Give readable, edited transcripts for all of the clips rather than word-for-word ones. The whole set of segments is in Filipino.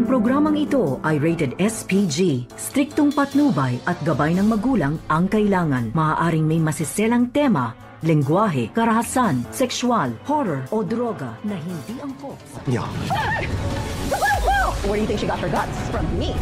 Ang programang ito ay rated SPG. Striktong patnubay at gabay ng magulang ang kailangan. Maaaring may masiselang tema, lengguwahe, karahasan, sexual, horror o droga na hindi angkop sa... Yeah. Where do you think she got her guts? From me.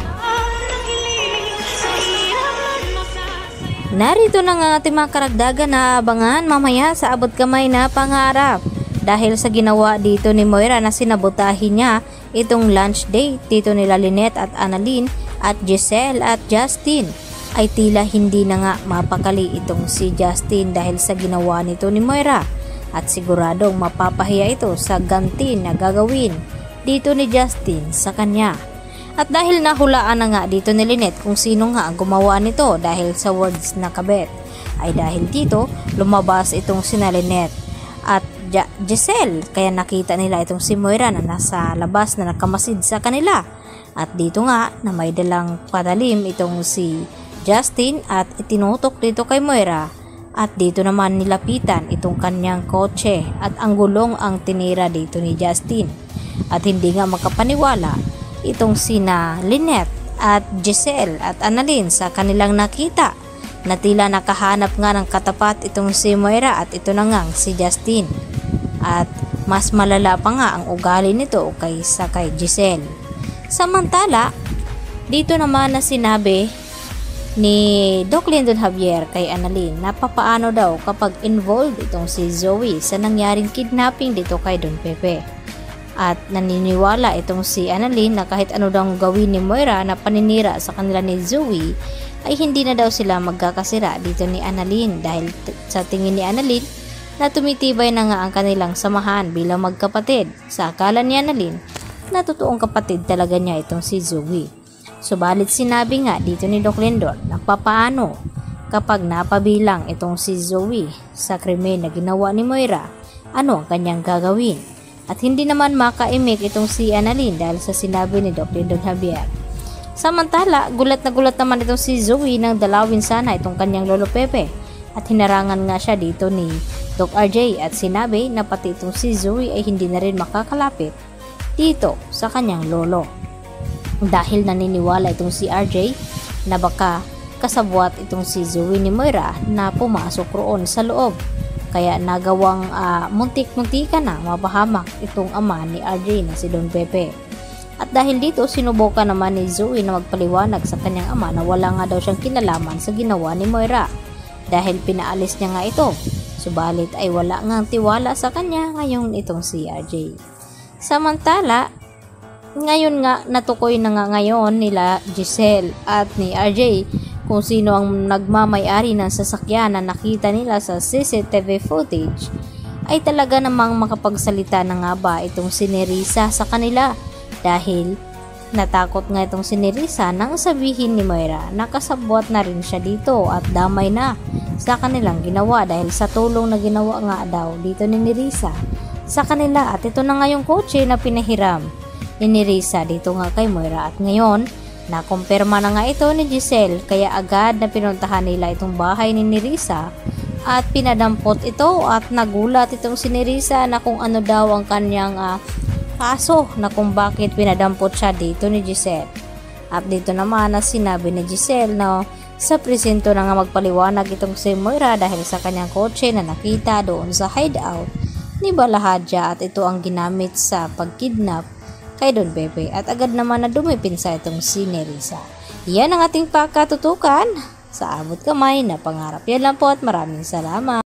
Narito na nga ating mga karagdagan na abangan mamaya sa abot kamay na pangarap. Dahil sa ginawa dito ni Moira na sinabotahin niya itong lunch date dito nila Lynette at Annalyn at Giselle at Justin, ay tila hindi na nga mapakali itong si Justin dahil sa ginawa nito ni Moira, at siguradong mapapahiya ito sa ganti na gagawin dito ni Justin sa kanya. At dahil nahulaan na nga dito ni Lynette kung sino nga ang gumawa nito dahil sa words na kabet, ay dahil dito lumabas itong sina Lynette at Giselle, kaya nakita nila itong si Moira na nasa labas na nakamasid sa kanila. At dito nga na may dalang padalim itong si Justin at itinutok dito kay Moira, at dito naman nilapitan itong kanyang kotse at ang gulong ang tinira dito ni Justin. At hindi nga makapaniwala itong sina Lynette at Giselle at Annalyn sa kanilang nakita na tila nakahanap nga ng katapat itong si Moira at ito na nga si Justin. At mas malala pa nga ang ugali nito kaysa kay Giselle. Samantala, dito naman na sinabi ni Doc Lyndon Javier kay Annalyn na papaano daw kapag involved itong si Zoe sa nangyaring kidnapping dito kay Don Pepe. At naniniwala itong si Annalyn na kahit ano daw gawin ni Moira na paninira sa kanila ni Zoe, ay hindi na daw sila magkakasira dito ni Annalyn dahil sa tingin ni Annalyn na tumitibay na nga ang kanilang samahan bilang magkapatid. Sa akala ni Annalyn na totoong kapatid talaga niya itong si Zoe. Subalit sinabi nga dito ni Doc Lyndon na papaano kapag napabilang itong si Zoe sa krimen na ginawa ni Moira, ano ang kanyang gagawin. At hindi naman makaimik itong si Annalyn dahil sa sinabi ni Doc Lyndon Javier. Samantala, gulat na gulat naman itong si Zoe nang dalawin sana itong kanyang lolo Pepe, at hinarangan nga siya dito ni Doc RJ at sinabi na pati itong si Zoe ay hindi na rin makakalapit dito sa kanyang lolo. Dahil naniniwala itong si RJ na baka kasabwat itong si Zoe ni Moira na pumasok roon sa loob. Kaya nagawang muntik-muntika na mapahamak itong ama ni RJ na si Don Pepe. At dahil dito sinubukan naman ni Zoe na magpaliwanag sa kanyang ama na wala nga daw siyang kinalaman sa ginawa ni Moira dahil pinaalis niya nga ito. Subalit ay wala ngang tiwala sa kanya ngayon itong si RJ. Samantala, ngayon nga natukoy na nga ngayon nila Giselle at ni RJ kung sino ang nagmamay-ari ng sasakyan na nakita nila sa CCTV footage, ay talaga namang makapagsalita na nga ba itong si Nerissa sa kanila dahil natakot nga itong si Nerissa nang sabihin ni Moira na kasabwat na rin siya dito at damay na sa kanilang ginawa dahil sa tulong na ginawa nga daw dito ni Nerissa sa kanila. At ito na nga yung kotse na pinahiram ni Nerissa dito nga kay Moira, at ngayon nakumpirma na nga ito ni Giselle kaya agad na pinuntahan nila itong bahay ni Nerissa at pinadampot ito, at nagulat itong si Nerissa na kung ano daw ang kanyang kaso na kung bakit pinadampot siya dito ni Giselle. At dito naman na sinabi ni Giselle na sa presento na nga magpaliwanag itong si Moira dahil sa kanyang kotse na nakita doon sa hideout ni Balahadja at ito ang ginamit sa pagkidnap kay Don Pepe, at agad naman na dumipinsa itong si Nerissa. Yan ang ating pakatutukan sa abot kamay na pangarap. Yan lang po at maraming salamat.